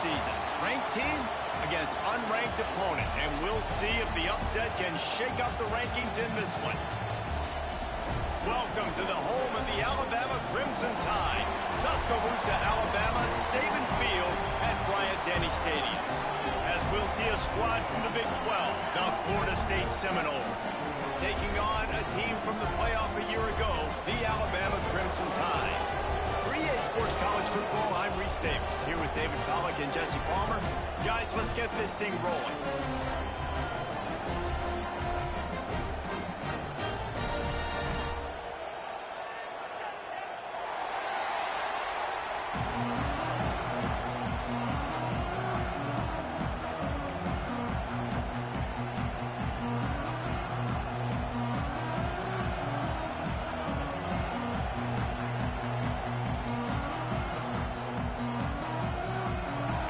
season. Ranked team against unranked opponent, and we'll see if the upset can shake up the rankings in this one. Welcome to the home of the Alabama Crimson Tide, Tuscaloosa, Alabama, Saban Field at Bryant-Denny Stadium. As we'll see a squad from the Big 12, the Florida State Seminoles, taking on a team from the playoff a year ago, the Alabama Crimson Tide. For EA Sports College Football, I'm Reese Davis, here with David Pollack and Jesse Palmer. Guys, let's get this thing rolling.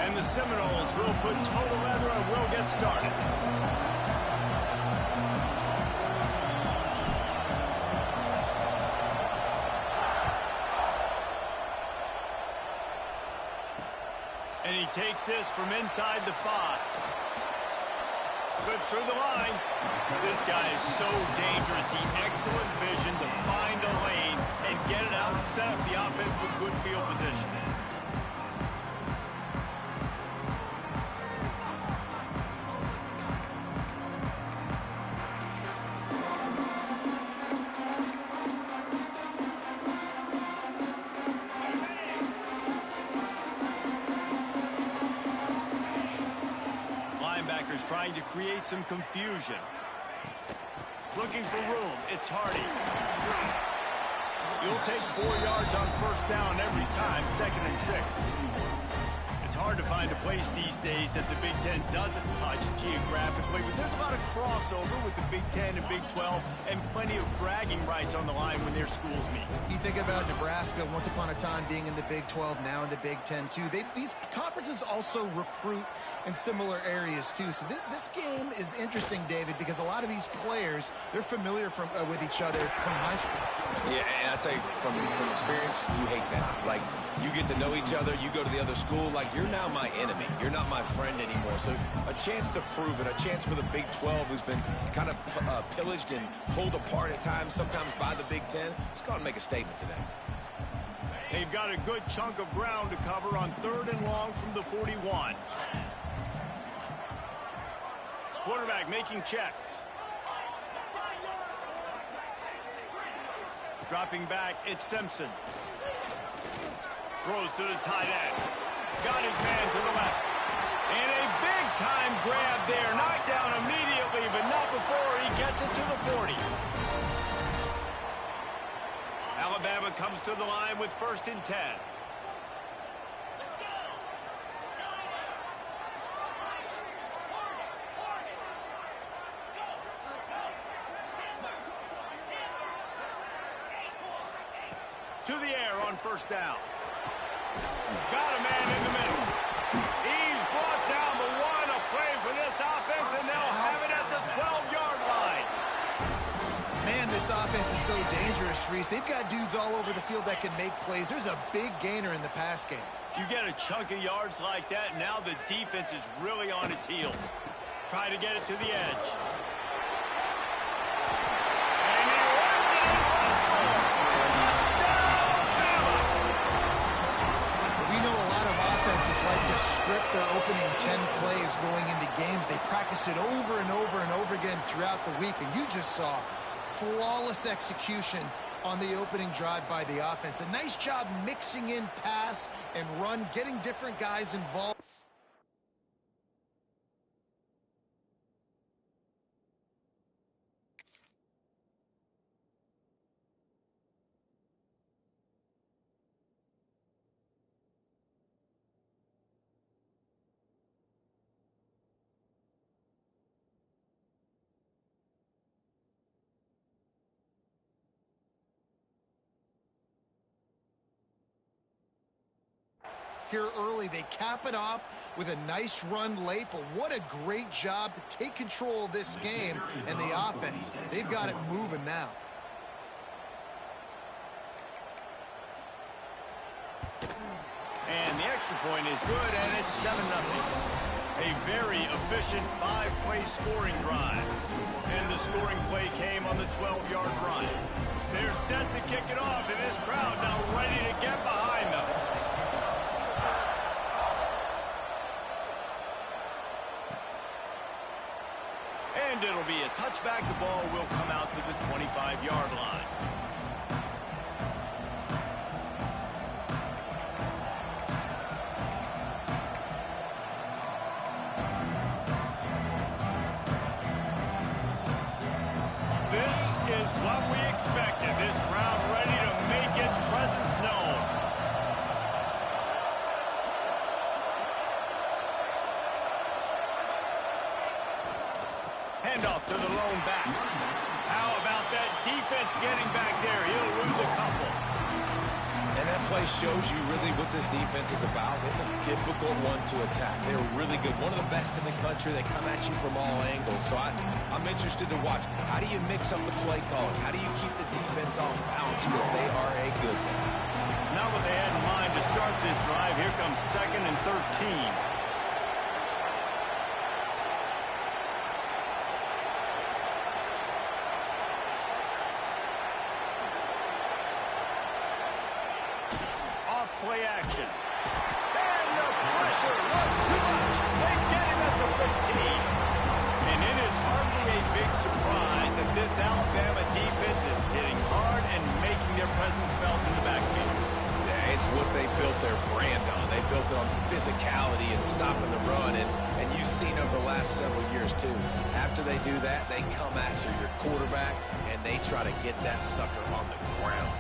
And the Seminoles will put total leather and we'll get started. And he takes this from inside the 5. Slips through the line. This guy is so dangerous. He excellent vision to find a lane and get it out and set up the offense with good field position. Linebackers trying to create some confusion. Looking for room. It's Hardy. You'll take 4 yards on first down every time, 2nd and 6. It's hard to find a place these days that the Big Ten doesn't touch geographically, but there's a lot of crossover with the Big Ten and Big 12 and plenty of bragging rights on the line when their schools meet. You think about Nebraska once upon a time being in the Big 12, now in the Big 10 too. These conferences also recruit in similar areas too. So this game is interesting, David, because a lot of these players, they're familiar with each other from high school. Yeah, and I tell you, from experience, you hate that. Like, you get to know each other, you go to the other school, like, you're now my enemy. You're not my friend anymore. So a chance to prove it, a chance for the Big 12, who's been kind of pillaged and pulled apart at times, sometimes by the Big 10. Let's go and make a statement today. They've got a good chunk of ground to cover on 3rd and long from the 41. Quarterback making checks. Dropping back, it's Simpson. Throws to the tight end. Got his man to the left. And a big-time grab there. Knocked down immediately, but not before he gets it to the 40. Alabama comes to the line with 1st and 10. To the air on 1st down. Got a man in the middle. He's brought down the 1. A play for this offense, and they'll have it at the 12-yard line. Man, this offense is so dangerous, Reese. They've got dudes all over the field that can make plays. There's a big gainer in the pass game. You get a chunk of yards like that, and now the defense is really on its heels. Try to get it to the edge. And he runs it in for the score. Touchdown, Bama! We know a lot of offenses like to script their opening 10 plays going into games. They practice it over and over and over again throughout the week, and you just saw flawless execution on the opening drive by the offense. A nice job mixing in pass and run, getting different guys involved. Here early, they cap it off with a nice run late, but what a great job to take control of this game and the offense. They've got it moving now. And the extra extra point is good, and it's 7-0. A very efficient 5-play scoring drive. And the scoring play came on the 12-yard run. They're set to kick it off, and this crowd now ready to get behind them. And it'll be a touchback. The ball will come out to the 25-yard line. This is what we expected. This crowd ready to make its presence known. Handoff to the lone back. How about that defense getting back there? He'll lose a couple. And that play shows you really what this defense is about. It's a difficult one to attack. They're really good. One of the best in the country. They come at you from all angles. So I'm interested to watch. How do you mix up the play calling? How do you keep the defense off balance? Because they are a good one. Not what they had in mind to start this drive. Here comes 2nd and 13. Play action. And the pressure was too much. They get him at the 15. And it is hardly a big surprise that this Alabama defense is hitting hard and making their presence felt in the backfield. Yeah, it's what they built their brand on. They built it on physicality and stopping the run. And you've seen over the last several years, too. After they do that, they come after your quarterback, and they try to get that sucker on the ground.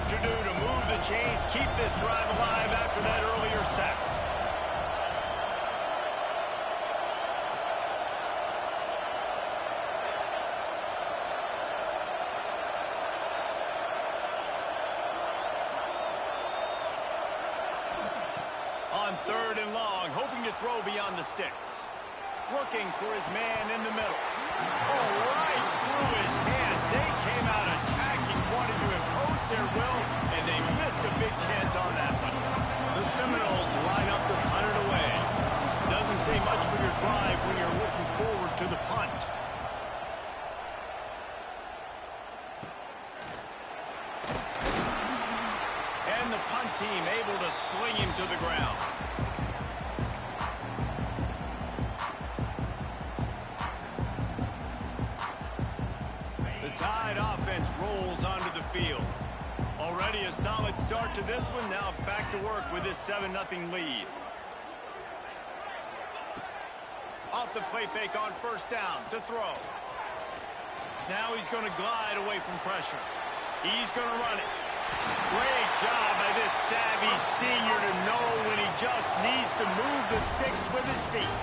To do to move the chains, keep this drive alive after that earlier sack. On 3rd and long, hoping to throw beyond the sticks. Looking for his man in the middle. Oh, right through his hands. They came out attacking, wanting to impose their will, and they missed a big chance on that one. The Seminoles line up to punt it away. Doesn't say much for your drive when you're looking forward to the punt. And the punt team able to sling him to the ground. Tide offense rolls onto the field. Already a solid start to this one. Now back to work with this 7-0 lead. Off the play fake on 1st down to throw. Now he's going to glide away from pressure. He's going to run it. Great job by this savvy senior to know when he just needs to move the sticks with his feet.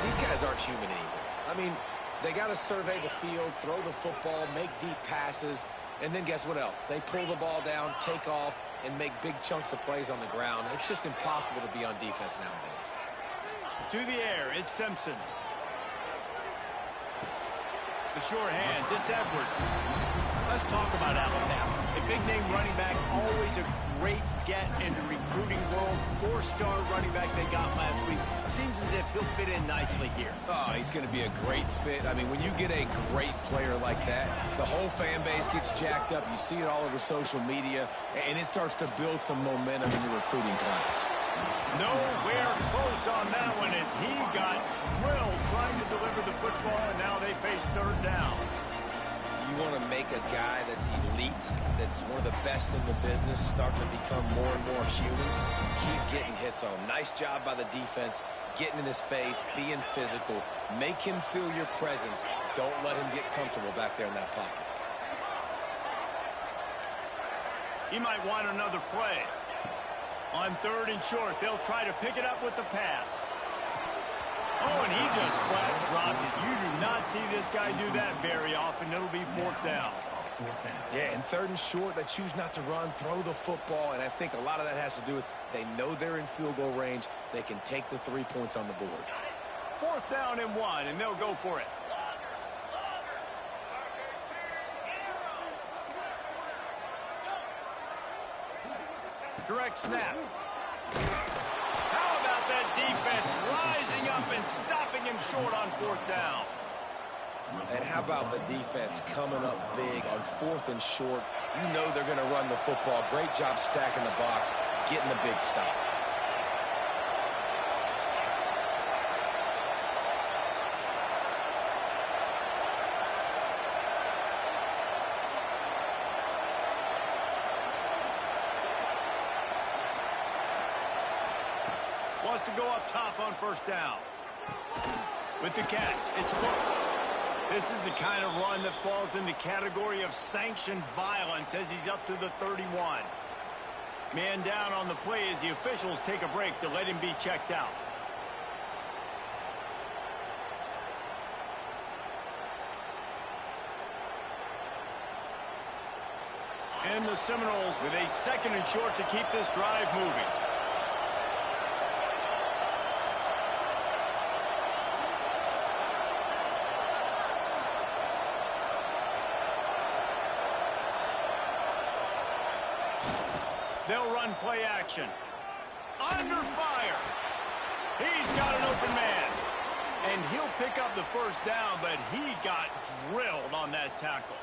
These guys aren't human anymore. I mean, they got to survey the field, throw the football, make deep passes, and then guess what else? They pull the ball down, take off, and make big chunks of plays on the ground. It's just impossible to be on defense nowadays. To the air, it's Simpson. The short hands, it's Edwards. Let's talk about Alabama. A big-name running back, always a great get in the recruiting world. 4-star running back they got last week. Seems as if he'll fit in nicely here. Oh, he's going to be a great fit. I mean, when you get a great player like that, the whole fan base gets jacked up. You see it all over social media, and it starts to build some momentum in your recruiting class. Nowhere close on that one as he got drilled trying to deliver the football, and now they face 3rd down. You want to make a guy that's elite, that's one of the best in the business, start to become more and more human. Keep getting hits on him. Nice job by the defense, getting in his face, being physical. Make him feel your presence. Don't let him get comfortable back there in that pocket. He might want another play. On 3rd and short, they'll try to pick it up with the pass. Oh, and he just flat dropped it. You do not see this guy do that very often. It'll be 4th down. Yeah, and 3rd and short, they choose not to run, throw the football, and I think a lot of that has to do with they know they're in field goal range. They can take the 3 points on the board. 4th down and 1, and they'll go for it. Direct snap. How about that defense rising up and stopping him short on 4th down? And how about the defense coming up big on 4th and short? You know they're going to run the football. Great job stacking the box, getting the big stop. Wants to go up top on 1st down. With the catch, it's Cook. This is the kind of run that falls in the category of sanctioned violence as he's up to the 31. Man down on the play as the officials take a break to let him be checked out. And the Seminoles with a 2nd and short to keep this drive moving. They'll run play action. Under fire. He's got an open man. And he'll pick up the 1st down, but he got drilled on that tackle.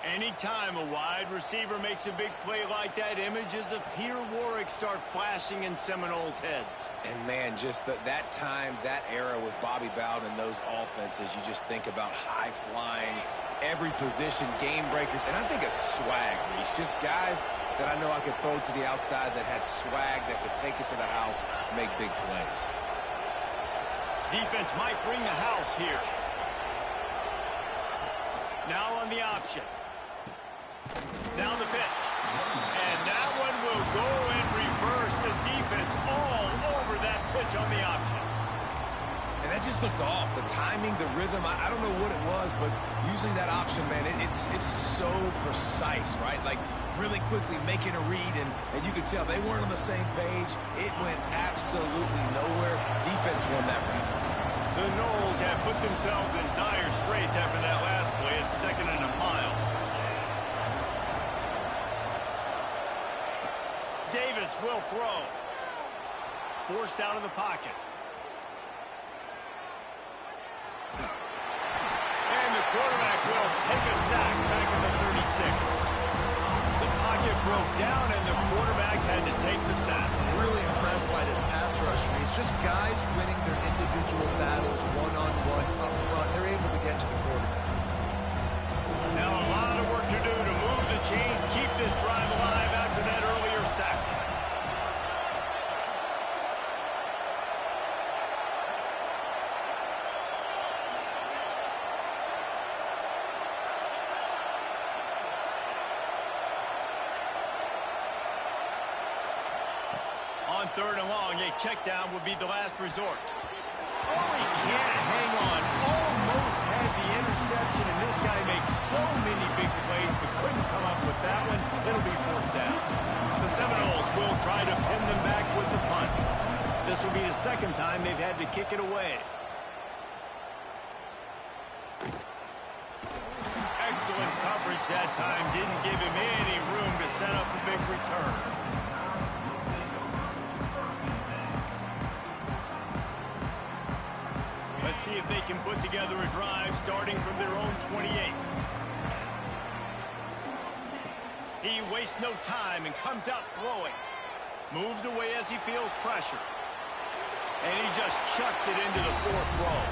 Anytime a wide receiver makes a big play like that, images of Peter Warrick start flashing in Seminoles' heads. And, man, just that time, that era with Bobby Bowden and those offenses, you just think about high-flying, every position, game breakers, and I think a swag, Reese. Just guys that I know I could throw to the outside that had swag, that could take it to the house, make big plays. Defense might bring the house here. Now on the option. Now the pitch. And that one will go in reverse. The defense all over that pitch on the option. And that just looked off. The timing, the rhythm, I don't know what it was, but usually that option, man, it's so precise, right? Like really quickly making a read, and you could tell they weren't on the same page. It went absolutely nowhere. Defense won that round. The Noles have put themselves in dire straits after that last play at 2nd and a mile. Davis will throw. Forced out of the pocket. And the quarterback will take a sack back at the 36. The pocket broke down, and the quarterback had to take the sack. Really impressed by this pass rush. It's just guys winning their individual battles one-on-one up front. They're able to get to the quarterback. Now a lot of work to do to move the chains, keep this drive alive after that earlier sack. On 3rd and long, a check down would be the last resort. Oh, he can't hang on. Almost had the interception, and this guy makes so many big plays, but couldn't come up with that one. It'll be 4th down. The Seminoles will try to pin them back with the punt. This will be the 2nd time they've had to kick it away. Excellent coverage that time. Didn't give him any room to set up the big return. Let's see if they can put together a drive starting from their own 28. He wastes no time and comes out throwing. Moves away as he feels pressure. And he just chucks it into the 4th row.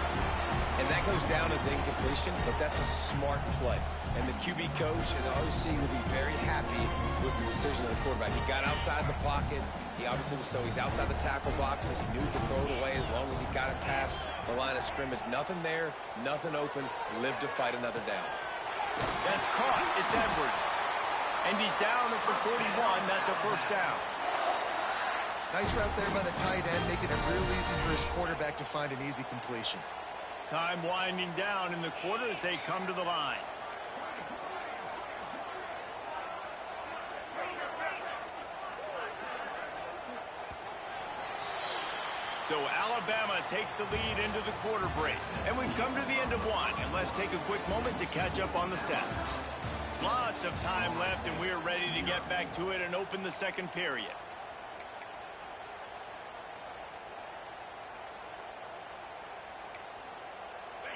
And that goes down as incompletion, but that's a smart play. And the QB coach and the OC will be very happy with the decision of the quarterback. He got outside the pocket. He obviously was he's outside the tackle boxes. He knew he could throw it away as long as he got it past the line of scrimmage. Nothing there, nothing open. Lived to fight another down. That's caught. It's Edwards. And he's down at the 41. That's a 1st down. Nice route there by the tight end, making it real easy for his quarterback to find an easy completion. Time winding down in the quarter as they come to the line. So Alabama takes the lead into the quarter break. And we've come to the end of one. And let's take a quick moment to catch up on the stats. Lots of time left, and we're ready to get back to it and open the second period.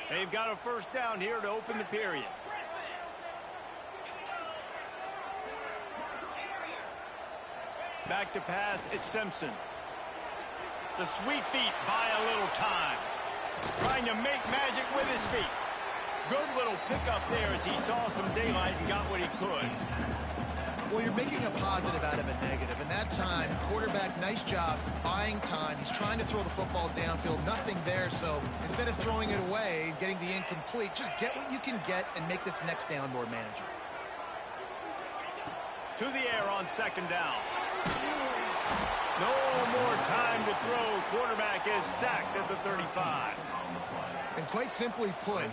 They've got a first down here to open the period. Back to pass, it's Simpson. The sweet feet buy a little time. Trying to make magic with his feet. Good little pickup there as he saw some daylight and got what he could. Well, you're making a positive out of a negative. And that time, quarterback, nice job buying time. He's trying to throw the football downfield. Nothing there, so instead of throwing it away, getting the incomplete, just get what you can get and make this next down more manageable. To the air on second down. No more time to throw. Quarterback is sacked at the 35. And quite simply put,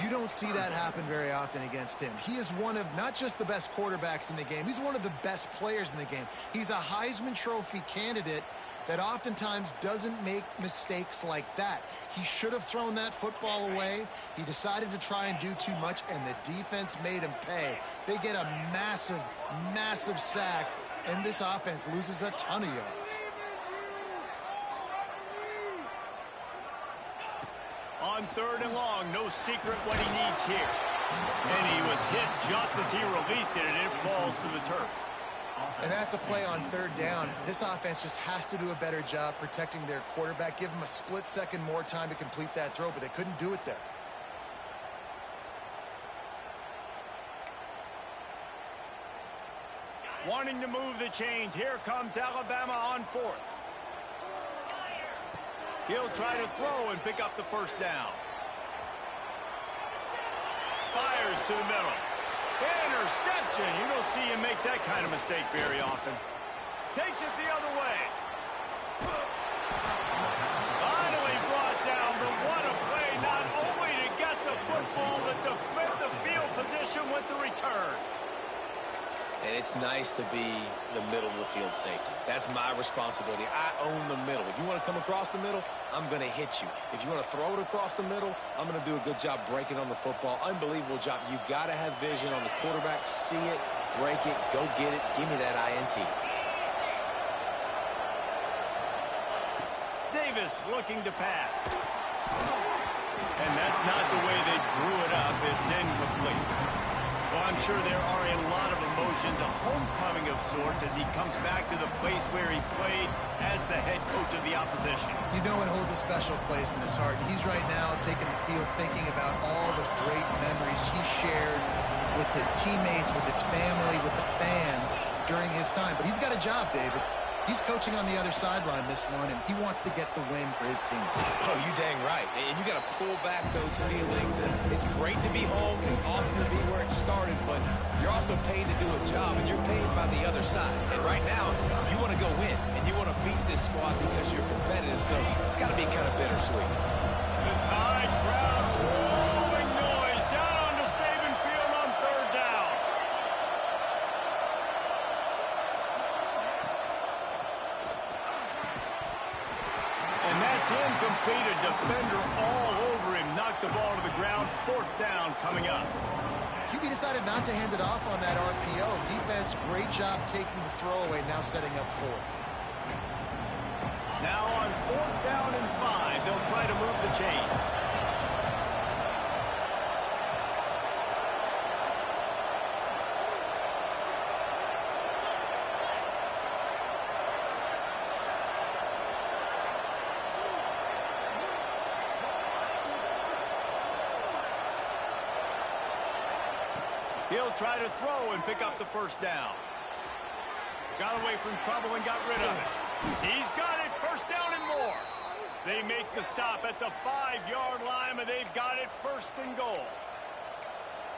you don't see that happen very often against him. He is one of not just the best quarterbacks in the game, he's one of the best players in the game. He's a Heisman Trophy candidate that oftentimes doesn't make mistakes like that. He should have thrown that football away. He decided to try and do too much, and the defense made him pay. They get a massive, massive sack, and this offense loses a ton of yards. On third and long, no secret what he needs here. And he was hit just as he released it, and it falls to the turf. And that's a play on third down. This offense just has to do a better job protecting their quarterback. Give him a split second more time to complete that throw, but they couldn't do it there. Wanting to move the chains. Here comes Alabama on fourth. He'll try to throw and pick up the first down. Fires to the middle. Interception. You don't see him make that kind of mistake very often. Takes it the other way. Finally brought down, but what a play. Not only to get the football, but to flip the field position with the return. And it's nice to be the middle of the field safety. That's my responsibility. I own the middle. If you want to come across the middle, I'm going to hit you. If you want to throw it across the middle, I'm going to do a good job breaking on the football. Unbelievable job. You've got to have vision on the quarterback. See it, break it, go get it. Give me that INT. Davis looking to pass. And that's not the way they drew it up. It's incomplete. Well, I'm sure there are a lot of emotions, a homecoming of sorts as he comes back to the place where he played as the head coach of the opposition. You know it holds a special place in his heart. He's right now taking the field thinking about all the great memories he shared with his teammates, with his family, with the fans during his time. But he's got a job, David. He's coaching on the other sideline this one, and he wants to get the win for his team. Oh, you dang right. And you got to pull back those feelings. And it's great to be home. It's awesome to be where it started. But you're also paid to do a job, and you're paid by the other side. And right now, you want to go win, and you want to beat this squad because you're competitive. So it's got to be kind of bittersweet. The Tide crowd rolling noise down onto Saban Field on third down. And that's incomplete. A defender all over him. Knocked the ball to the ground. Fourth down coming up. QB decided not to hand it off on that RPO. Defense, great job taking the throwaway, now setting up fourth. Now on fourth down and 5, they'll try to move the chains. He'll try to throw and pick up the first down. Got away from trouble and got rid of it. He's got it. First down and more. They make the stop at the 5-yard line, and they've got it first and goal.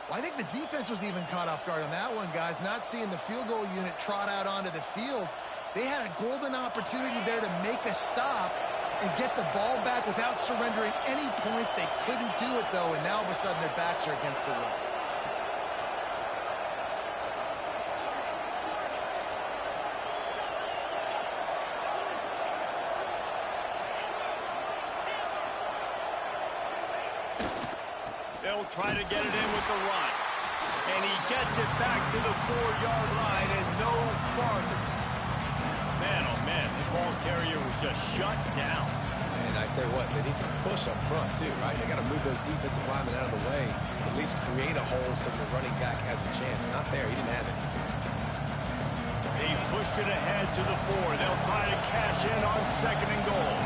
Well, I think the defense was even caught off guard on that one, guys. Not seeing the field goal unit trot out onto the field. They had a golden opportunity there to make a stop and get the ball back without surrendering any points. They couldn't do it, though, and now all of a sudden their backs are against the wall. They'll try to get it in with the run. And he gets it back to the 4-yard line and no farther. Man, oh man, the ball carrier was just shut down. And I tell you what, they need some push up front too, right? They got to move those defensive linemen out of the way, at least create a hole so the running back has a chance. Not there, he didn't have it. They've pushed it ahead to the 4. They'll try to cash in on 2nd and goal.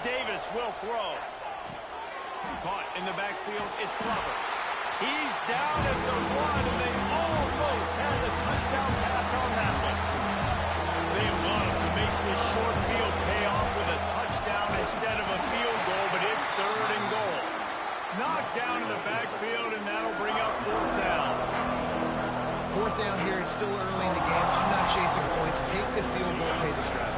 Davis will throw. Caught in the backfield, it's Glover. He's down at the 1, and they almost had the touchdown pass on that one. They love to make this short field pay off with a touchdown instead of a field goal, but it's 3rd and goal. Knocked down in the backfield, and that'll bring up 4th down. 4th down here, it's still early in the game. I'm not chasing points. Take the field goal, pay this drive.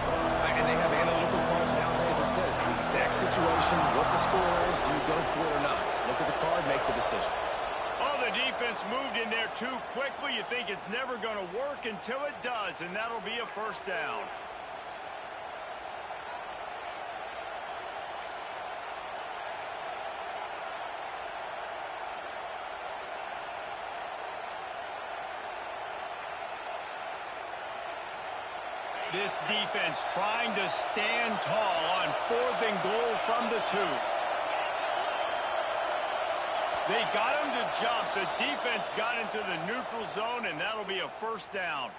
And they have analytical calls nowadays that says the exact situation, what the score is, do you go for it or not? Look at the card, make the decision. Oh, the defense moved in there too quickly. You think it's never going to work until it does, and that'll be a 1st down. This defense trying to stand tall on 4th and goal from the 2. They got him to jump. The defense got into the neutral zone, and that'll be a 1st down.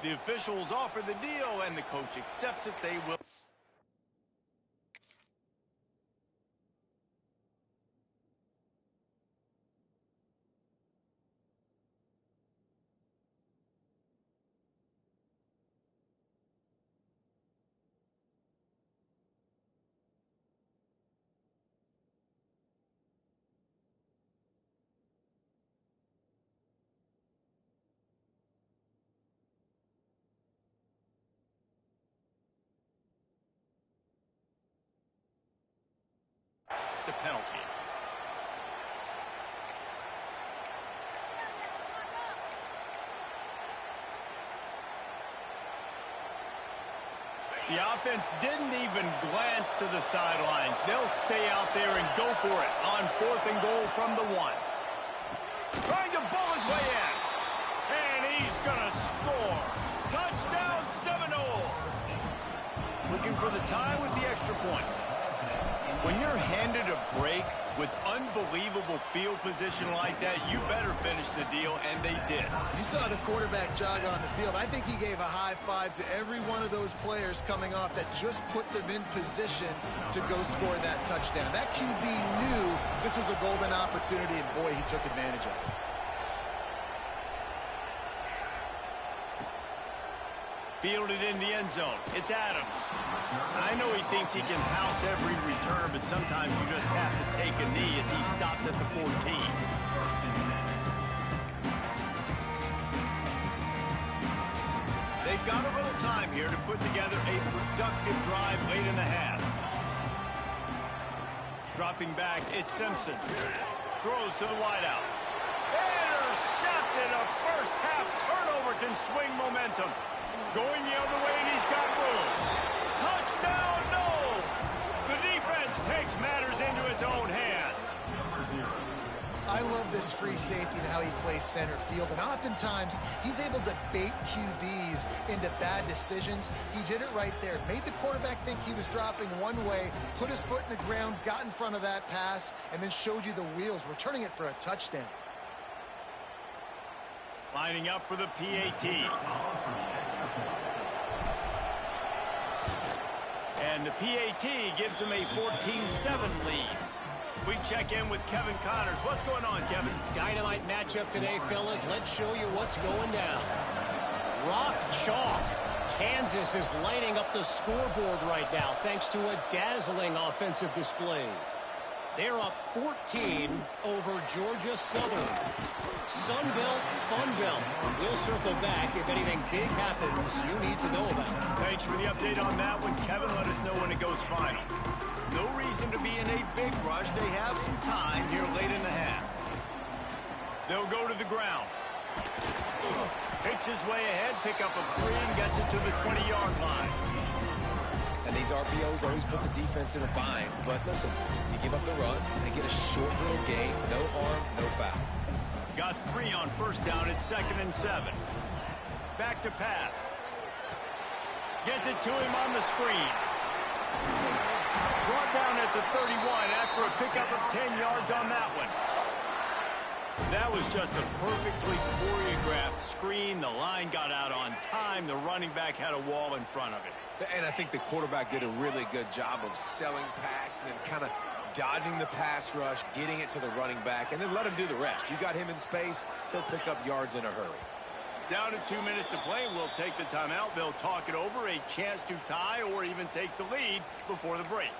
The officials offer the deal, and the coach accepts it. They will. The penalty. The offense didn't even glance to the sidelines. They'll stay out there and go for it on 4th and goal from the 1. Trying to bull his way in. And he's going to score. Touchdown, Seminoles. Looking for the tie with the extra point. When you're handed a break with unbelievable field position like that, you better finish the deal, and they did. You saw the quarterback jog on the field. I think he gave a high five to every one of those players coming off that just put them in position to go score that touchdown. That QB knew this was a golden opportunity, and boy, he took advantage of it. Fielded in the end zone. It's Adams. I know he thinks he can house every return, but sometimes you just have to take a knee as he stopped at the 14. They've got a little time here to put together a productive drive late in the half. Dropping back, it's Simpson. Throws to the wideout. Intercepted. A first half turnover can swing momentum. Going the other way, and he's got room. Touchdown, Knowles! The defense takes matters into its own hands. I love this free safety and how he plays center field, and oftentimes he's able to bait QBs into bad decisions. He did it right there. Made the quarterback think he was dropping one way, put his foot in the ground, got in front of that pass, and then showed you the wheels, returning it for a touchdown. Lining up for the PAT. And the PAT gives him a 14-7 lead. We check in with Kevin Connors. What's going on, Kevin? Dynamite matchup today, fellas. Let's show you what's going down. Rock chalk. Kansas is lighting up the scoreboard right now thanks to a dazzling offensive display. They're up 14 over Georgia Southern. Sunbelt, Funbelt. We'll circle back if anything big happens you need to know about. Thanks for the update on that one, Kevin. Let us know when it goes final. No reason to be in a big rush. They have some time here late in the half. They'll go to the ground. Picks his way ahead, pick up a 3, and gets it to the 20-yard line. And these RPOs always put the defense in a bind. But listen, you give up the run, they get a short little gain, no harm, no foul. Got 3 on first down at 2nd and 7. Back to pass. Gets it to him on the screen. Brought down at the 31 after a pickup of 10 yards on that one. That was just a perfectly choreographed screen. The line got out on time. The running back had a wall in front of it. And I think the quarterback did a really good job of selling pass and then kind of dodging the pass rush, getting it to the running back, and then let him do the rest. You got him in space, he'll pick up yards in a hurry. Down to 2 minutes to play. We'll take the timeout. They'll talk it over. A chance to tie or even take the lead before the break.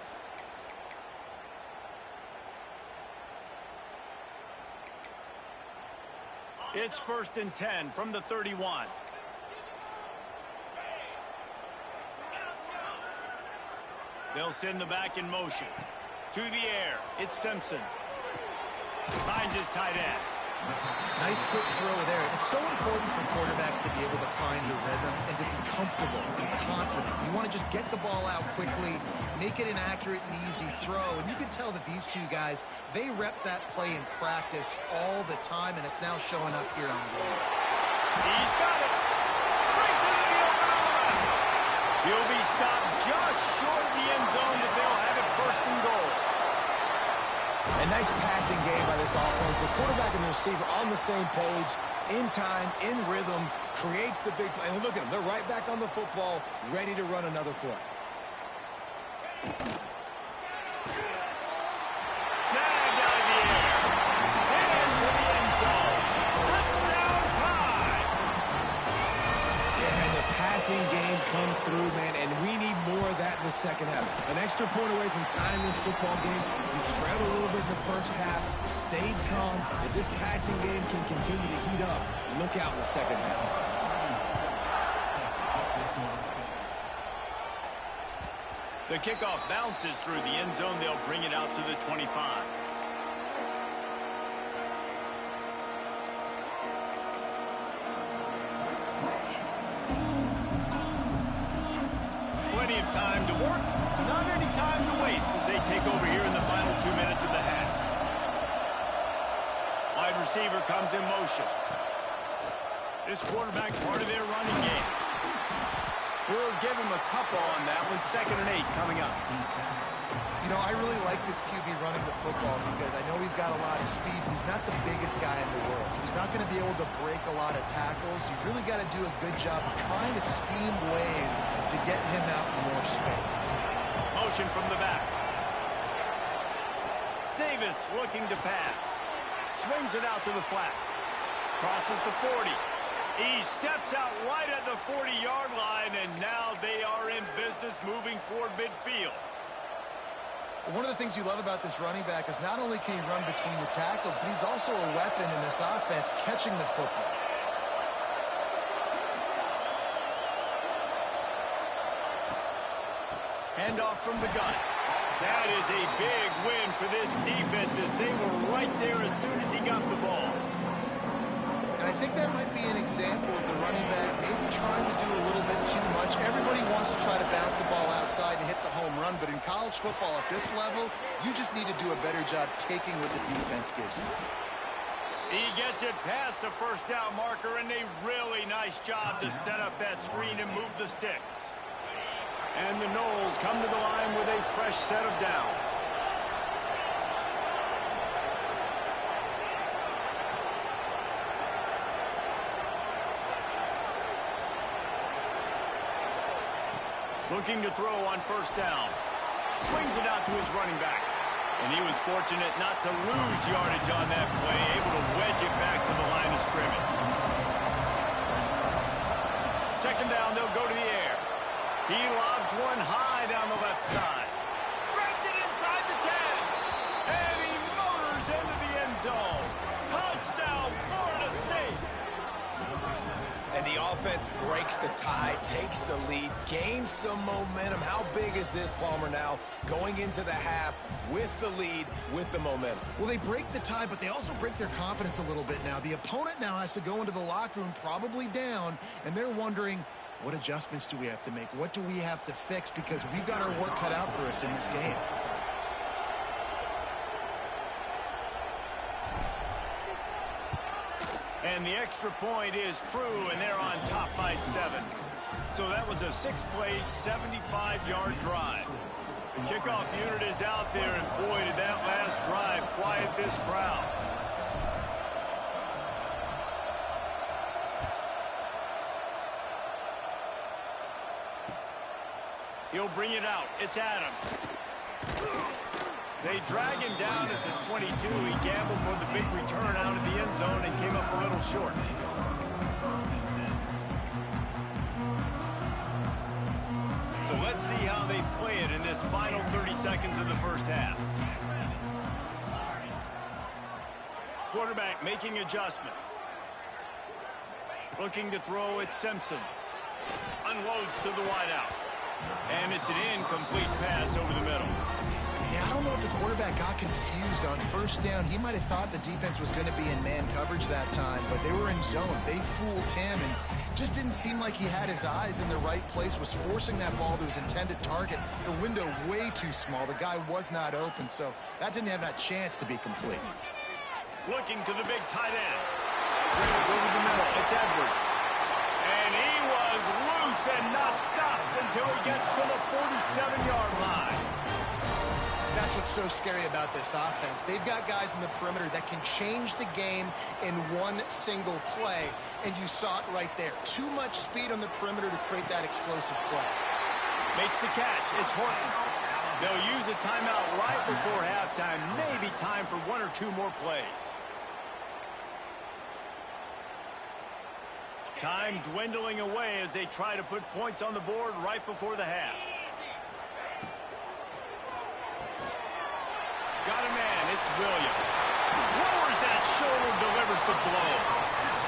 It's 1st and 10 from the 31. They'll send the back in motion. To the air. It's Simpson. Finds his tight end. Nice quick throw there. It's so important for quarterbacks to be able to find a rhythm and to be comfortable and confident. You want to just get the ball out quickly, make it an accurate and easy throw. And you can tell that these two guys, they rep that play in practice all the time, and it's now showing up here on the field. He's got it. Breaks into the open on the left. He'll be stopped just short of the end zone, but they'll have it 1st and goal. A nice passing game by this offense. The quarterback and the receiver on the same page, in time, in rhythm, creates the big play. And look at them. They're right back on the football, ready to run another play. Snagged out of the air. Into the end zone. Touchdown tie. Yeah, and the passing game comes through, man, and we need more of that in the second half. An extra point away from tying this football game. You trailed a little bit in the first half, stayed calm. If this passing game can continue to heat up, look out in the second half. The kickoff bounces through the end zone. They'll bring it out to the 25. Plenty of time to work, not any time to waste as they take over here in the final 2 minutes of the half. Wide receiver comes in motion. This quarterback part of their running game. We'll give him a couple on that one. 2nd and 8 coming up. You know, I really like this QB running the football because I know he's got a lot of speed, but he's not the biggest guy in the world. So he's not going to be able to break a lot of tackles. You've really got to do a good job of trying to scheme ways to get him out in more space. Motion from the back. Davis looking to pass. Swings it out to the flat. Crosses the 40. He steps out right at the 40-yard line, and now they are in business moving toward midfield. One of the things you love about this running back is not only can he run between the tackles, but he's also a weapon in this offense catching the football. Handoff from the gun. That is a big win for this defense as they were right there as soon as he got the ball. And I think that might be an example of the running back maybe trying to do a little bit too much. Everybody wants to try to bounce the ball outside and hit the home run, but in college football at this level, you just need to do a better job taking what the defense gives you. He gets it past the 1st down marker, and a really nice job to set up that screen and move the sticks. And the Noles come to the line with a fresh set of downs. Looking to throw on 1st down. Swings it out to his running back. And he was fortunate not to lose yardage on that play, able to wedge it back to the line of scrimmage. 2nd down, they'll go to the air. He lobs one high down the left side. Threads it inside the 10. And he motors into the end zone. Touchdown, Florida State. And the offense defense breaks the tie, takes the lead, gains some momentum. How big is this, Palmer, now going into the half with the lead, with the momentum? Well, they break the tie, but they also break their confidence a little bit now. The opponent now has to go into the locker room probably down, and they're wondering, what adjustments do we have to make? What do we have to fix? Because we've got our work cut out for us in this game. And the extra point is true, and they're on top by 7. So that was a 6-play, 75-yard drive. The kickoff unit is out there, and boy, did that last drive quiet this crowd. He'll bring it out. It's Adams. They drag him down at the 22. He gambled for the big return out of the end zone and came up a little short. So let's see how they play it in this final 30 seconds of the first half. Quarterback making adjustments. Looking to throw at Simpson. Unloads to the wideout. And it's an incomplete pass over the middle. Yeah, I don't know if the quarterback got confused on first down. He might have thought the defense was going to be in man coverage that time, but they were in zone. They fooled him and just didn't seem like he had his eyes in the right place, was forcing that ball to his intended target. The window way too small. The guy was not open, so that didn't have that chance to be complete. Looking to the big tight end. Over the middle, it's Edwards. And he was loose and not stopped until he gets to the 47-yard line. That's what's so scary about this offense. They've got guys in the perimeter that can change the game in one single play, and you saw it right there. Too much speed on the perimeter to create that explosive play. Makes the catch. It's Horton. They'll use a timeout right before halftime. Maybe time for 1 or 2 more plays. Time dwindling away as they try to put points on the board right before the half. Got a man, it's Williams. Lowers that shoulder, delivers the blow.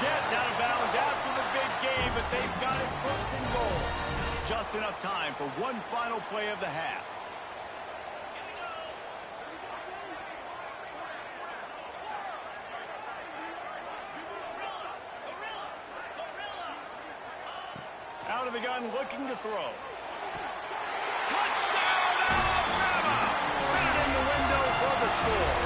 Gets out of bounds after the big game, but they've got it first and goal. Just enough time for one final play of the half. Out of the gun, looking to throw. Touchdown, Alabama! Fit it in the window for the score.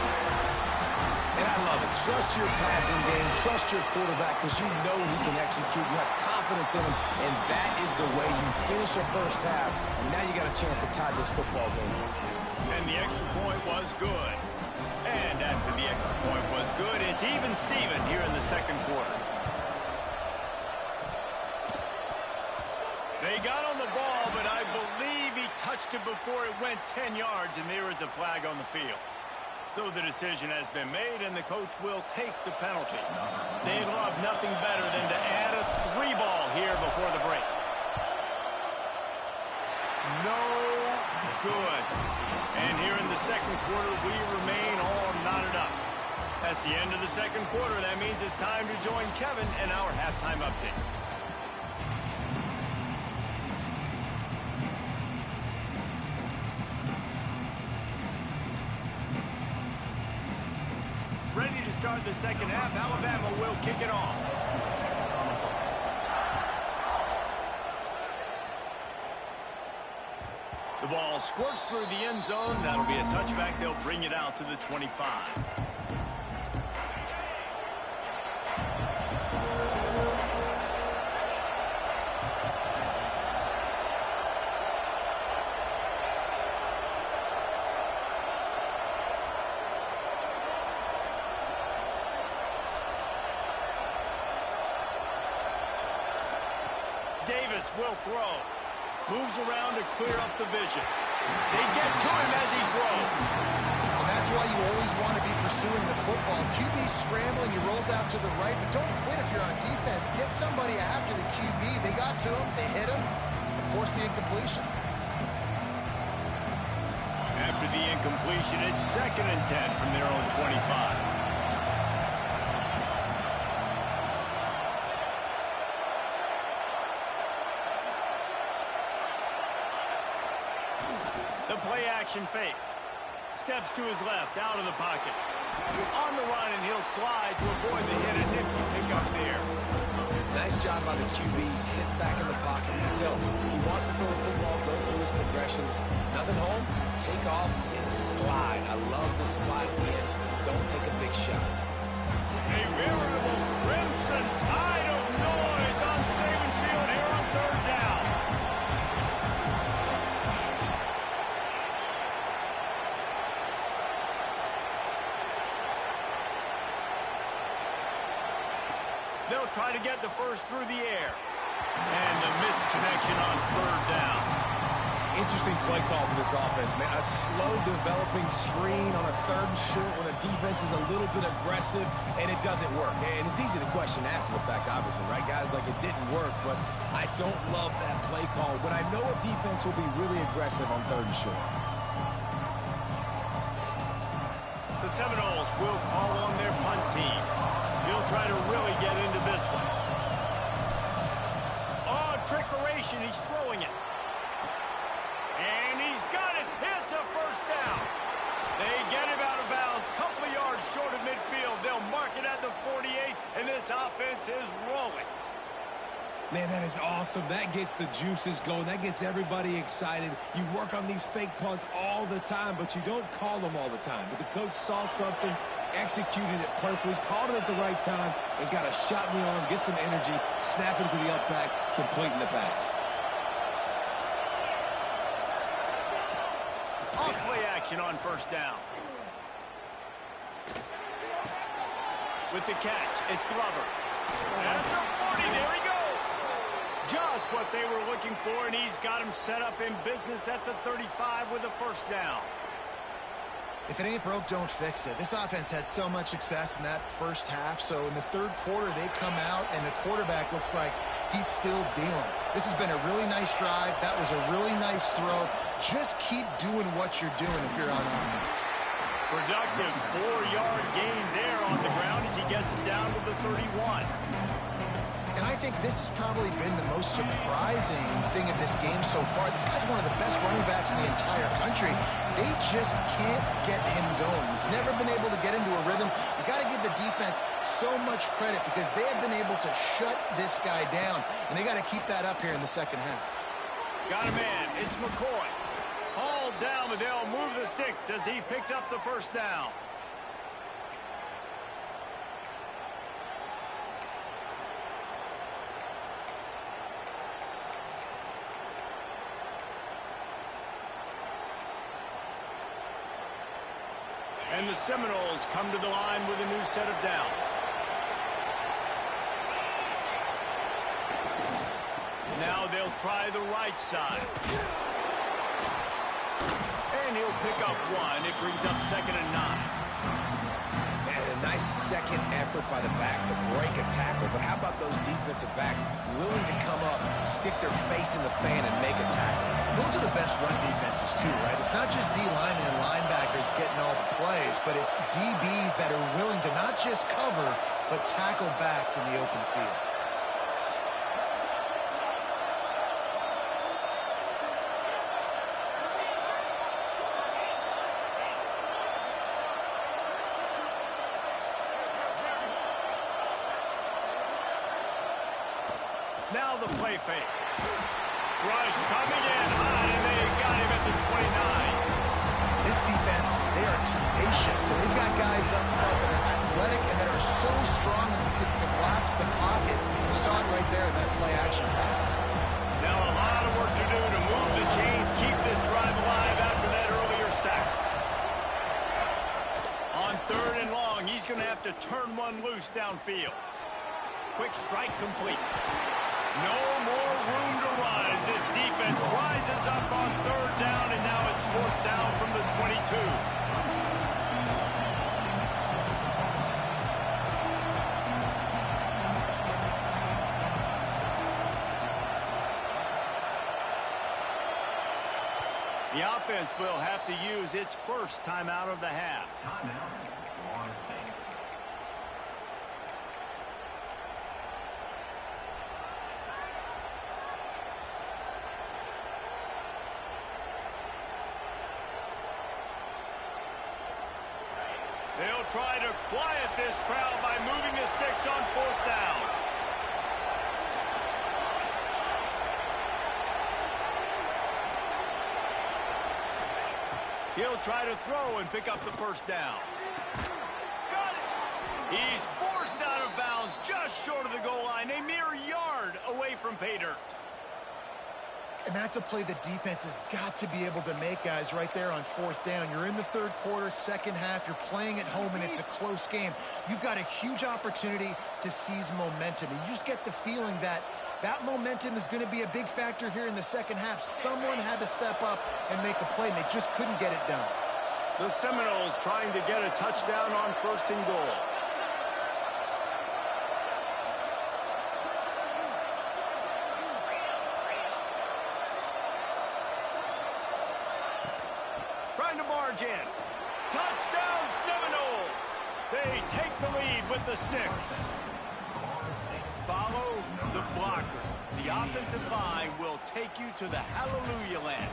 And I love it. Trust your passing game. Trust your quarterback because you know he can execute. You have confidence in him, and that is the way you finish your first half. And now you got a chance to tie this football game. And the extra point was good. And after the extra point was good, it's even Steven here in the second quarter. They got on the ball, but I believe he touched it before it went 10 yards, and there is a flag on the field. So the decision has been made, and the coach will take the penalty. They'd love nothing better than to add a 3-ball here before the break. No good. And here in the second quarter, we remain all knotted up. That's the end of the second quarter. That means it's time to join Kevin and our halftime update. Ready to start the second half. Alabama will kick it off. The ball squirts through the end zone. That'll be a touchback. They'll bring it out to the 25. Davis will throw. Moves around to clear up the vision. They get to him as he throws. And that's why you always want to be pursuing the football. QB scrambling, he rolls out to the right, but don't quit if you're on defense. Get somebody after the QB. They got to him, they hit him, and forced the incompletion. After the incompletion, it's 2nd and 10 from their own 25. play action fake. Steps to his left, out of the pocket. On the run, and he'll slide to avoid the hit. A nifty pickup there. Nice job by the QB. Sit back in the pocket. You can tell he wants to throw the football, go through his progressions. Nothing home, take off, and slide. I love the slide at the end. Don't take a big shot. A veritable crimson tide of noise on Saban Field here on third down. They'll try to get the first through the air. And the missed connection on third down. Interesting play call for this offense, man. A slow developing screen on a third and short when the defense is a little bit aggressive, and it doesn't work. And it's easy to question after the fact, obviously, right, guys? Like, it didn't work, but I don't love that play call when I know a defense will be really aggressive on third and short. The Seminoles will call on their punt team. He'll try to really get into this one. Oh, trickeration. He's throwing it. And he's got it. It's a first down. They get him out of bounds. Couple of yards short of midfield. They'll mark it at the 48, and this offense is rolling. Man, that is awesome. That gets the juices going. That gets everybody excited. You work on these fake punts all the time, but you don't call them all the time. But the coach saw something, executed it perfectly, called it at the right time, and got a shot in the arm, get some energy, snap into the up back, completing the pass. Off play action on first down. With the catch, it's Glover. At the 40, there he goes. Just what they were looking for, and he's got him set up in business at the 35 with a first down. If it ain't broke, don't fix it. This offense had so much success in that first half, so in the third quarter, they come out, and the quarterback looks like he's still dealing. This has been a really nice drive. That was a really nice throw. Just keep doing what you're doing if you're on offense. Productive 4-yard gain there on the ground as he gets it down to the 31. And I think this has probably been the most surprising thing of this game so far. This guy's one of the best running backs in the entire country. They just can't get him going. He's never been able to get into a rhythm. You got to give the defense so much credit because they have been able to shut this guy down, and they got to keep that up here in the second half. Got a man. It's McCoy. Hauled down, but they'll move the sticks as he picks up the first down. And the Seminoles come to the line with a new set of downs. Now they'll try the right side. And he'll pick up one. It brings up 2nd and 9. And a nice second effort by the back to break a tackle. But how about those defensive backs willing to come up, stick their face in the fan, and make a tackle? Those are the best run defenses, too, right? It's not just D linemen and linebackers getting all the plays, but it's DBs that are willing to not just cover, but tackle backs in the open field. Now the play fake. Rush coming in high, and they got him at the 29. This defense, they are tenacious. So they've got guys up front that are athletic and that are so strong that they can collapse the pocket. You saw it right there in that play action. Now a lot of work to do to move the chains, keep this drive alive after that earlier sack. On 3rd and long, he's going to have to turn one loose downfield. Quick strike complete. No more room to run as this defense rises up on 3rd down, and now it's 4th down from the 22. The offense will have to use its first timeout of the half. He'll try to quiet this crowd by moving the sticks on 4th down. He'll try to throw and pick up the 1st down. Got it! He's forced out of bounds just short of the goal line, a mere yard away from pay dirt. And that's a play the defense has got to be able to make, guys, right there on 4th down. You're in the 3rd quarter, 2nd half. You're playing at home, and it's a close game. You've got a huge opportunity to seize momentum. And you just get the feeling that that momentum is going to be a big factor here in the 2nd half. Someone had to step up and make a play, and they just couldn't get it done. The Seminoles trying to get a touchdown on 1st and goal. Trying to barge in. Touchdown, Seminoles. They take the lead with the 6. Follow the blockers. The offensive line will take you to the hallelujah land.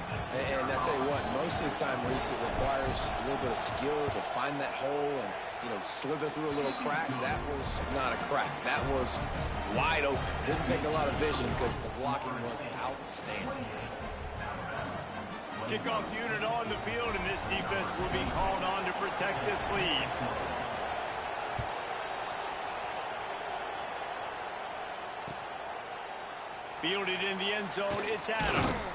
And I tell you what, most of the time, Reese, it requires a little bit of skill to find that hole and, slither through a little crack. That was not a crack. That was wide open. Didn't take a lot of vision because the blocking was outstanding. Kickoff unit on the field, and this defense will be called on to protect this lead. Fielded in the end zone, it's Adams.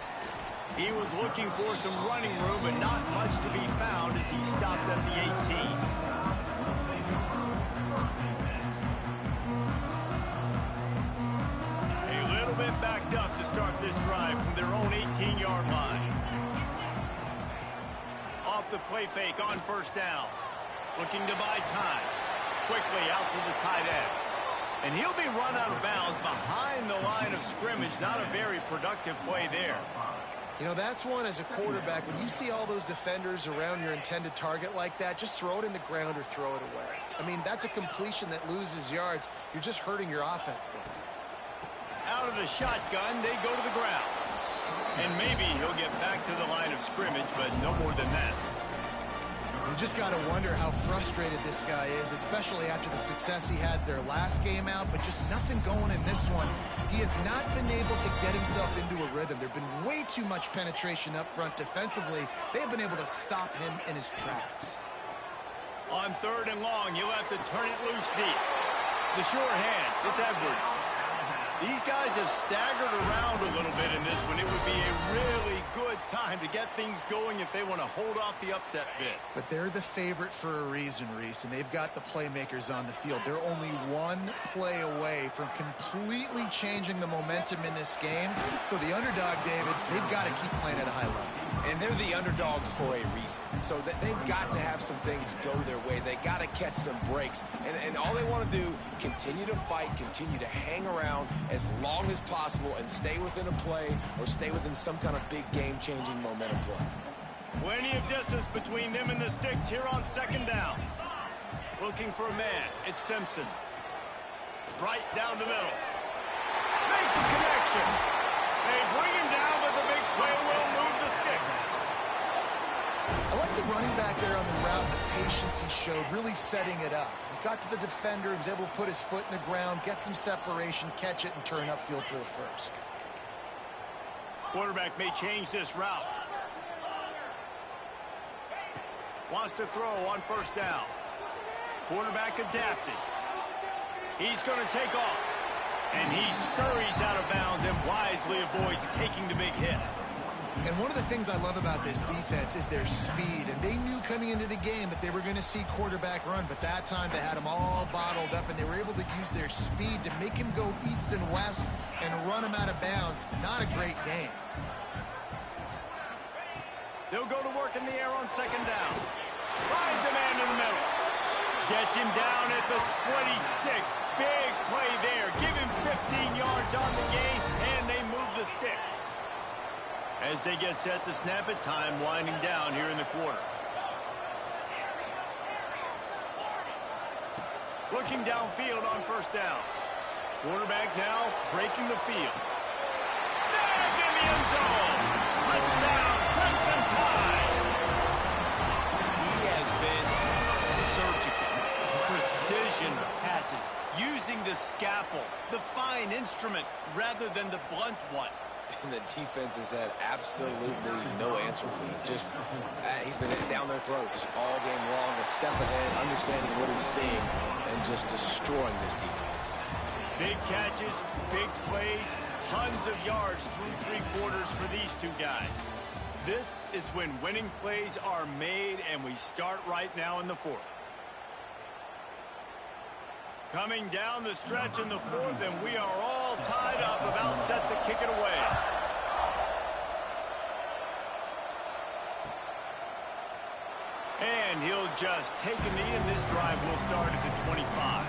He was looking for some running room, but not much to be found as he stopped at the 18. A little bit backed up to start this drive from their own 18-yard line. Off the play fake on 1st down. Looking to buy time. Quickly out to the tight end. And he'll be run out of bounds behind the line of scrimmage. Not a very productive play there. That's one as a quarterback. When you see all those defenders around your intended target like that, just throw it in the ground or throw it away. That's a completion that loses yards. You're just hurting your offense there. Out of the shotgun, they go to the ground. And maybe he'll get back to the line of scrimmage, but no more than that. You just got to wonder how frustrated this guy is, especially after the success he had their last game out, but just nothing going in this one. He has not been able to get himself into a rhythm. There's been way too much penetration up front defensively. They've been able to stop him in his tracks. On 3rd and long, he'll have to turn it loose deep. The sure hands, it's Edwards. These guys have staggered around a little bit in this one. It would be a really good time to get things going if they want to hold off the upset bid. But they're the favorite for a reason, Reese, and they've got the playmakers on the field. They're only one play away from completely changing the momentum in this game. So the underdog, David, they've got to keep playing at a high level. And they're the underdogs for a reason. So they've got to have some things go their way. They got to catch some breaks. And all they want to do, continue to fight, continue to hang around as long as possible and stay within a play or stay within some kind of big game-changing momentum play. Plenty of distance between them and the sticks here on 2nd down. Looking for a man. It's Simpson. Right down the middle. Makes a connection. They bring him down, but the big play will move the sticks. I like the running back there on the route, the patience he showed, really setting it up. He got to the defender, he was able to put his foot in the ground, get some separation, catch it, and turn upfield for the 1st. Quarterback may change this route. Wants to throw on 1st down. Quarterback adapting. He's going to take off. And he scurries out of bounds and wisely avoids taking the big hit. And one of the things I love about this defense is their speed. And they knew coming into the game that they were going to see quarterback run. But that time they had him all bottled up, and they were able to use their speed to make him go east and west and run him out of bounds. Not a great game. They'll go to work in the air on 2nd down. Finds a man in the middle. Gets him down at the 26. Big play there. Give him 15 yards on the game, and they move the sticks. As they get set to snap it, time winding down here in the quarter. Looking downfield on 1st down. Quarterback now breaking the field. Snagged in the end zone. Touchdown, Crimson Tide. He has been surgical. precision passes, using the scalpel, the fine instrument, rather than the blunt one. And the defense has had absolutely no answer for him. Just, he's been down their throats all game long, a step ahead, understanding what he's seeing, and just destroying this defense. Big catches, big plays, tons of yards through three quarters for these two guys. This is when winning plays are made, and we start right now in the fourth. Coming down the stretch in the fourth, and we are all tied up, about set to kick it away. And he'll just take a knee, and this drive will start at the 25.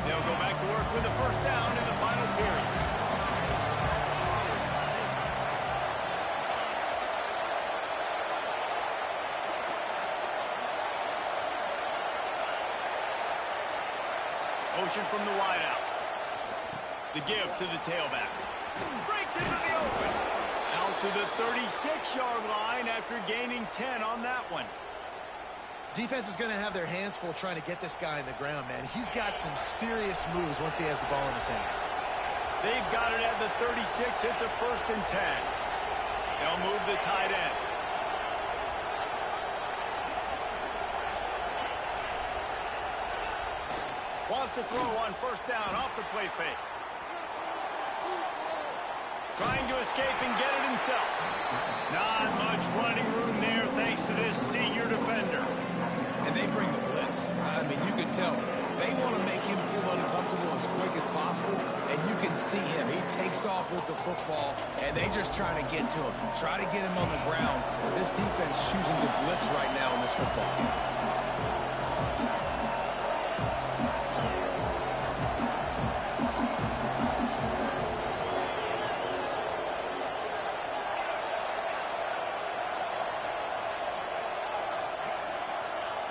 They'll go back to work with a first down in the final period. Motion from the wideout. The give to the tailback. Breaks into the open. Out to the 36-yard line after gaining 10 on that one. Defense is going to have their hands full trying to get this guy in the ground, man. He's got some serious moves once he has the ball in his hands. They've got it at the 36. It's a 1st and 10. They'll move the tight end. Wants to throw on first down off the play fake. Trying to escape and get it himself. Not much running room there thanks to this senior defender. And they bring the blitz. I mean, you can tell. They want to make him feel uncomfortable as quick as possible, and you can see him. He takes off with the football, and they just trying to get to him. Try to get him on the ground. But this defense choosing to blitz right now in this football game.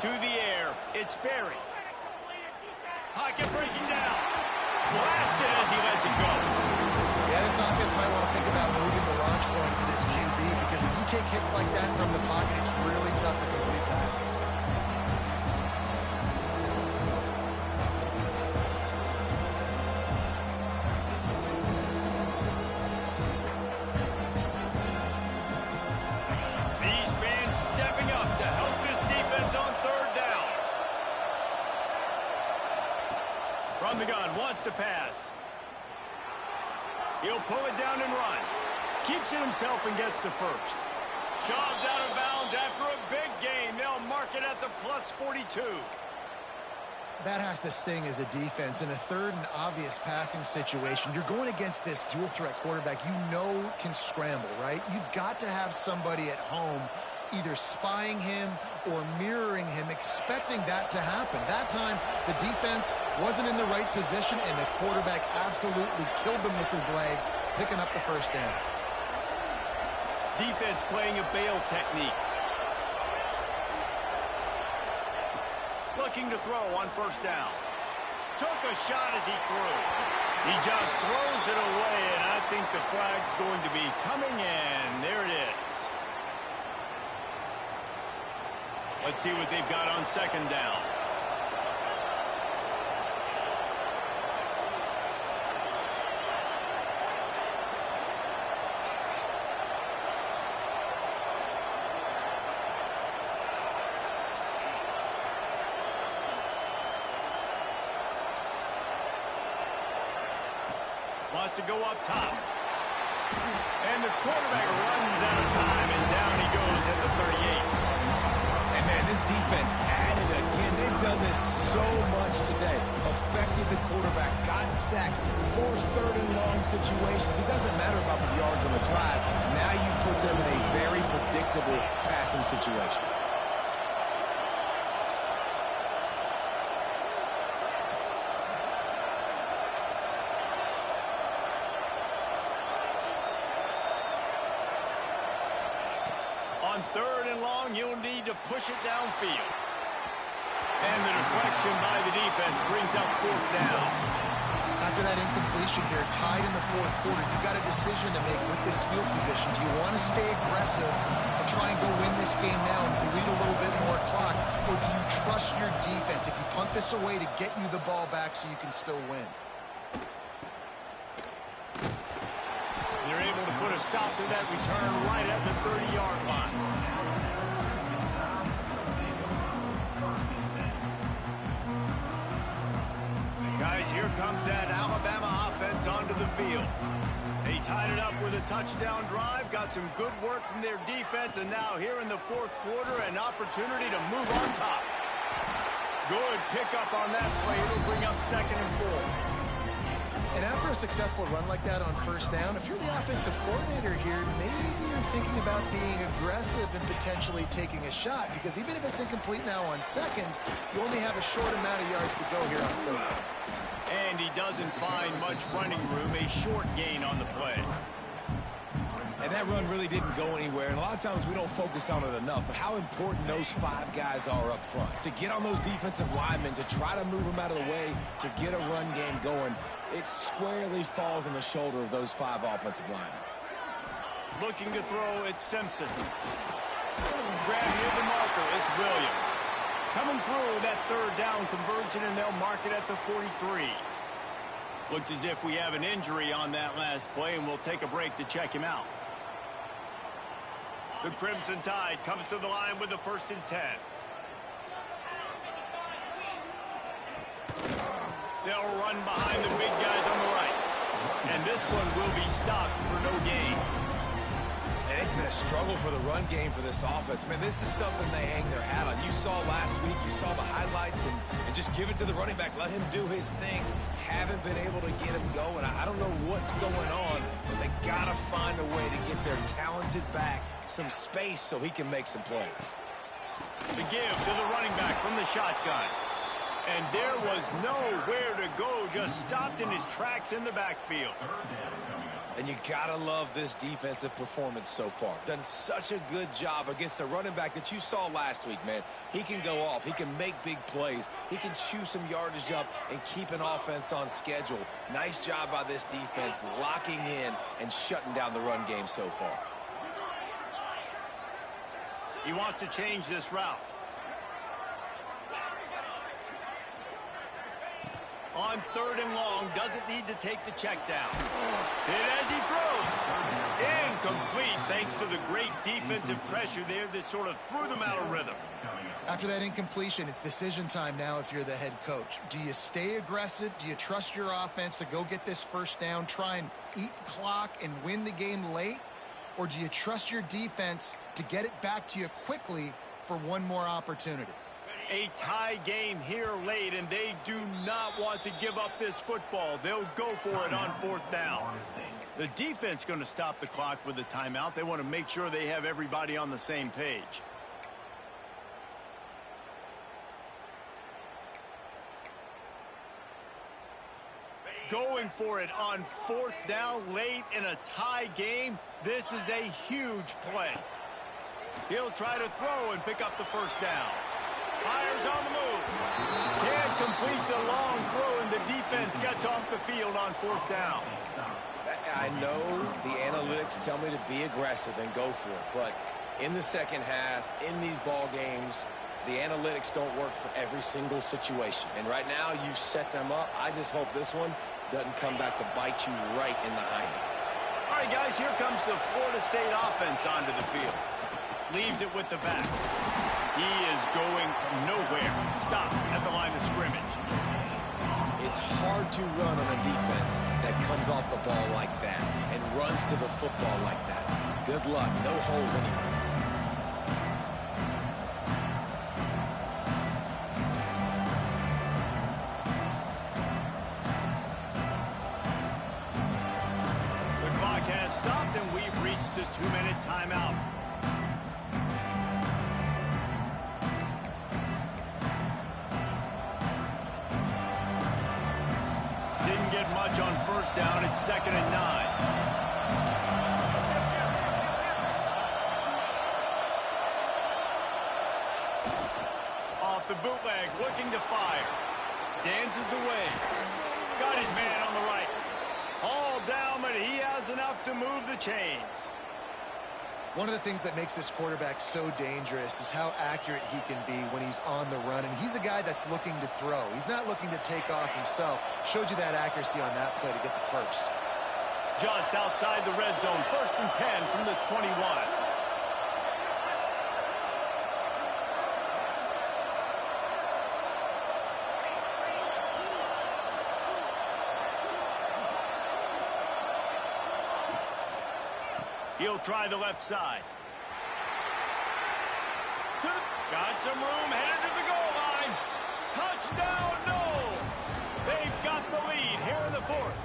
To the air, it's Berry. Pocket breaking down. Blasted as he lets it go. Yeah, this offense might want to think about moving the launch point for this QB, because if you take hits like that from the pocket, it's really tough to complete passes. These fans stepping up to help this defense on third down. From the gun, wants to pass. He'll pull it down and run. Keeps it himself and gets the first. Shoved out of bounds after a big gain. They'll mark it at the plus 42. That has to sting as a defense. In a third and obvious passing situation, you're going against this dual-threat quarterback you know can scramble, right? You've got to have somebody at home either spying him or mirroring him, expecting that to happen. That time, the defense wasn't in the right position, and the quarterback absolutely killed them with his legs, picking up the first down. Defense playing a bail technique. Looking to throw on first down. Took a shot as he threw. He just throws it away, and I think the flag's going to be coming in. There it is. Let's see what they've got on second down. Wants to go up top. And the quarterback runs out of time, and down he goes at the 38. And man, this defense added again. They've done this so much today. Affected the quarterback, gotten sacks, forced third and long situations. It doesn't matter about the yards on the drive. Now you put them in a very predictable passing situation. On third and long, you'll need to push it downfield. And the deflection by the defense brings up fourth down. That's After that incompletion here, tied in the fourth quarter, you've got a decision to make with this field position. Do you want to stay aggressive and try and go win this game now and bleed a little bit more clock, or do you trust your defense if you punt this away to get you the ball back so you can still win? They're able to put a stop to that return right at the 30-yard line. Guys, here comes that Alabama offense onto the field. They tied it up with a touchdown drive, got some good work from their defense, and now here in the fourth quarter, an opportunity to move on top. Good pickup on that play. It'll bring up 2nd and 4. And after a successful run like that on first down, if you're the offensive coordinator here, maybe you're thinking about being aggressive and potentially taking a shot, because even if it's incomplete now on second, you only have a short amount of yards to go here on third. And he doesn't find much running room, a short gain on the play. And that run really didn't go anywhere, and a lot of times we don't focus on it enough, but how important those 5 guys are up front. To get on those defensive linemen, to try to move them out of the way, to get a run game going, it squarely falls on the shoulder of those 5 offensive linemen. Looking to throw, it's Simpson. Grab near the marker, it's Williams. Coming through that 3rd down conversion, and they'll mark it at the 43. Looks as if we have an injury on that last play, and we'll take a break to check him out. The Crimson Tide comes to the line with the 1st and 10. They'll run behind the big guys on the right. And this one will be stopped for no gain. And it's been a struggle for the run game for this offense. Man, this is something they hang their hat on. You saw last week, you saw the highlights, and just give it to the running back. Let him do his thing. Haven't been able to get him going. I don't know what's going on, but they got to find a way to get their talented back some space so he can make some plays. The give to the running back from the shotgun. And there was nowhere to go, just stopped in his tracks in the backfield. And you gotta love this defensive performance so far. Done such a good job against the running back that you saw last week, man. He can go off. He can make big plays. He can chew some yardage up and keep an offense on schedule. Nice job by this defense locking in and shutting down the run game so far. He wants to change this route. On 3rd and long, doesn't need to take the check down. And as he throws, incomplete, thanks to the great defensive pressure there that sort of threw them out of rhythm. After that incompletion, it's decision time now if you're the head coach. Do you stay aggressive? Do you trust your offense to go get this 1st down, try and eat the clock and win the game late? Or do you trust your defense to get it back to you quickly for one more opportunity? A tie game here late, and they do not want to give up this football. They'll go for it on 4th down. The defense going to stop the clock with a timeout. They want to make sure they have everybody on the same page. Going for it on 4th down late in a tie game. This is a huge play. He'll try to throw and pick up the 1st down. Fires on the move. Can't complete the long throw, and the defense gets off the field on 4th down. I know the analytics tell me to be aggressive and go for it, but in the second half, in these ball games, the analytics don't work for every single situation. And right now, you've set them up. I just hope this one doesn't come back to bite you right in the hiney. All right, guys, here comes the Florida State offense onto the field. Leaves it with the back. He is going nowhere. Stop at the line of scrimmage. It's hard to run on a defense that comes off the ball like that and runs to the football like that. Good luck. No holes anywhere. The clock has stopped, and we've reached the 2-minute timeout. Get much on 1st down. It's 2nd and 9. Off the bootleg, looking to fire. Dances away. Got his man on the right. All down, but he has enough to move the chains. One of the things that makes this quarterback so dangerous is how accurate he can be when he's on the run. And he's a guy that's looking to throw. He's not looking to take off himself. Showed you that accuracy on that play to get the first. Just outside the red zone. 1st and 10 from the 21. He'll try the left side. Got some room, headed to the goal line. Touchdown, Knowles. They've got the lead here in the 4th.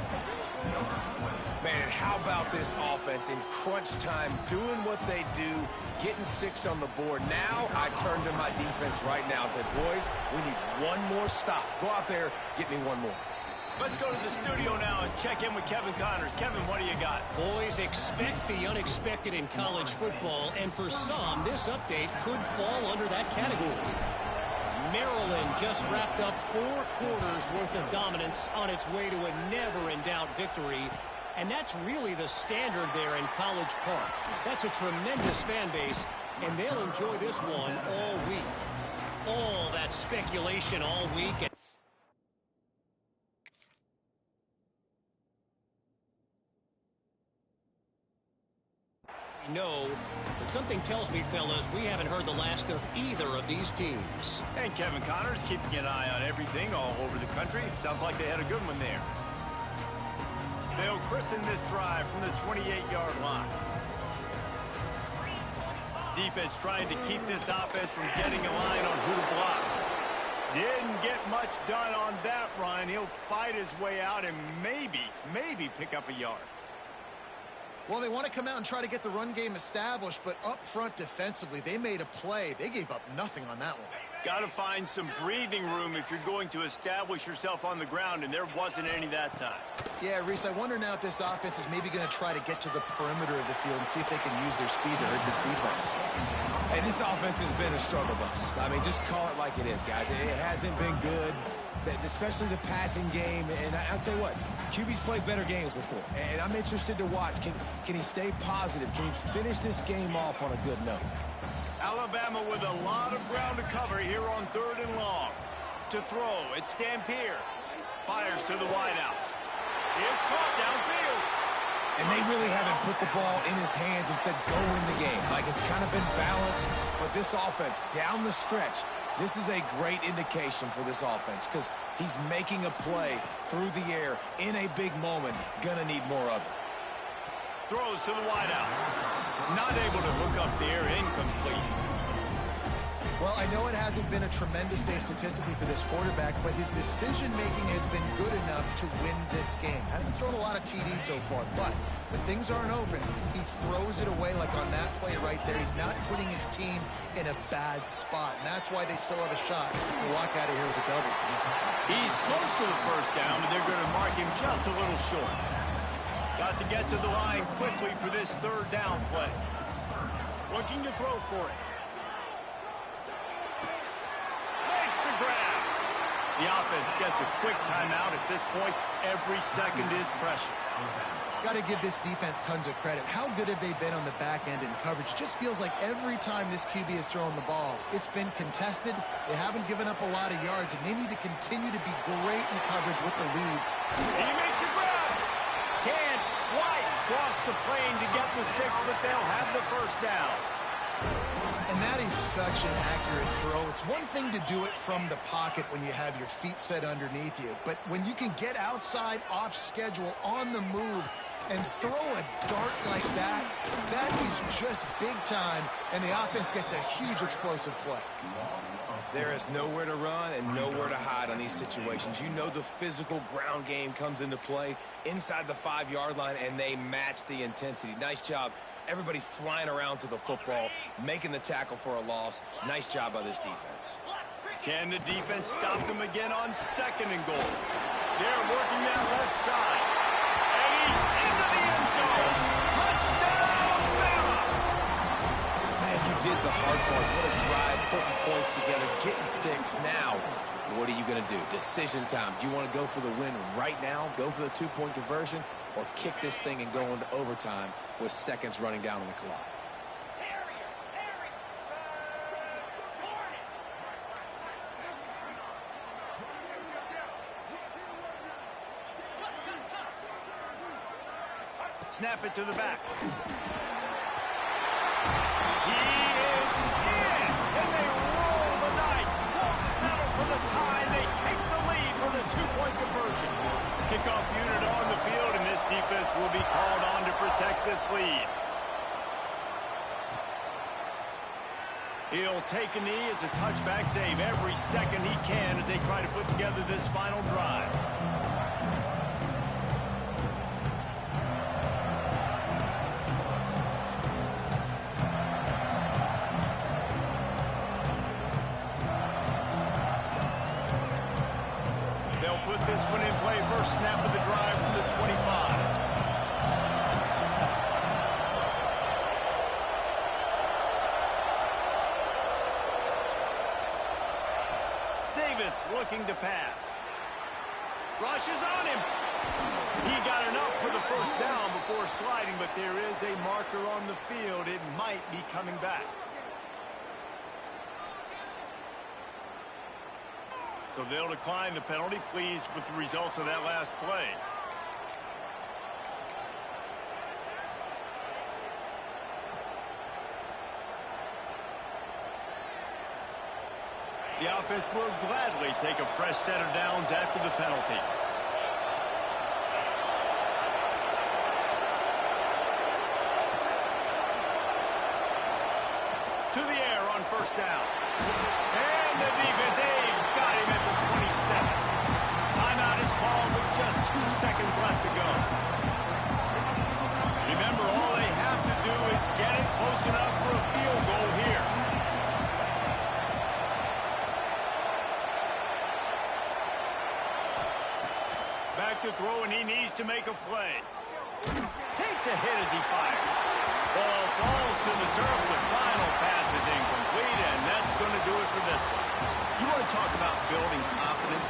Man, how about this offense in crunch time, doing what they do, getting 6 on the board. Now I turn to my defense right now and said, boys, we need one more stop. Go out there, get me one more. Let's go to the studio now and check in with Kevin Connors. Kevin, what do you got? Boys, expect the unexpected in college football, and for some, this update could fall under that category. Maryland just wrapped up 4 quarters worth of dominance on its way to a never-in-doubt victory, and that's really the standard there in College Park. That's a tremendous fan base, and they'll enjoy this one all week. All that speculation all week. No, but something tells me, fellas, we haven't heard the last of either of these teams. And Kevin Connors keeping an eye on everything all over the country. Sounds like they had a good one there. They'll christen this drive from the 28-yard line. Defense trying to keep this offense from getting a line on who to block. Didn't get much done on that run. He'll fight his way out and maybe pick up a yard. Well, they want to come out and try to get the run game established, but up front defensively, they made a play. They gave up nothing on that one. Got to find some breathing room if you're going to establish yourself on the ground, and there wasn't any that time. Yeah, Reese, I wonder now if this offense is maybe going to try to get to the perimeter of the field and see if they can use their speed to hurt this defense. Hey, this offense has been a struggle bus. I mean, just call it like it is, guys. It hasn't been good, especially the passing game. And I'll tell you what, QB's played better games before. And I'm interested to watch. Can he stay positive? Can he finish this game off on a good note? Alabama with a lot of ground to cover here on 3rd and long. To throw, it's Dampier. Fires to the wideout. It's caught downfield. And they really haven't put the ball in his hands and said, go in the game. Like, it's kind of been balanced. But this offense, down the stretch, this is a great indication for this offense because he's making a play through the air in a big moment. Gonna need more of it. Throws to the wideout. Not able to hook up there. Incomplete. Well, I know it hasn't been a tremendous day statistically for this quarterback, but his decision-making has been good enough to win this game. Hasn't thrown a lot of TDs so far, but when things aren't open, he throws it away like on that play right there. He's not putting his team in a bad spot, and that's why they still have a shot to walk out of here with a double. He's close to the 1st down, but they're going to mark him just a little short. Got to get to the line quickly for this 3rd down play. Looking to throw for it. Makes the grab. The offense gets a quick timeout at this point. Every second is precious. Got to give this defense tons of credit. How good have they been on the back end in coverage? Just feels like every time this QB has thrown the ball, it's been contested. They haven't given up a lot of yards, and they need to continue to be great in coverage with the lead. He makes a grab. Can't quite cross the plane to get the 6, but they'll have the 1st down. And that is such an accurate throw. It's one thing to do it from the pocket when you have your feet set underneath you, but when you can get outside, off schedule, on the move, and throw a dart like that, that is just big time, and the offense gets a huge explosive play. There is nowhere to run and nowhere to hide on these situations. You know the physical ground game comes into play inside the 5-yard line, and they match the intensity. Nice job. Everybody flying around to the football, making the tackle for a loss. Nice job by this defense. Can the defense stop them again on 2nd and goal? They're working that left side. And he's into the end zone. Touchdown, Bama! Man, you did the hard part. What a drive, putting points together, getting 6. Now, What are you going to do? Decision time. Do you want to go for the win right now, go for the two-point conversion, or kick this thing and go into overtime with seconds running down on the clock? Snap it to the back. He is in, and they roll the dice. Won't settle for the tie. They take the lead with a two-point conversion. Kickoff unit on the field, and this defense will be called on to protect this lead. He'll take a knee. It's a touchback save every second he can as they try to put together this final drive. Put this one in play. First snap of the drive from the 25. Davis looking to pass. Rushes on him. He got enough for the first down before sliding, but there is a marker on the field. It might be coming back. So they'll decline the penalty, pleased with the results of that last play. The offense will gladly take a fresh set of downs after the penalty. To the air on first down. And the defense got him at the 27. Timeout is called with just 2 seconds left to go. Remember, all they have to do is get it close enough for a field goal here. Back to throw, and he needs to make a play. Takes a hit as he fires. Ball falls to the turf with final passes incomplete, and that's going to do it for this one. You want to talk about building confidence?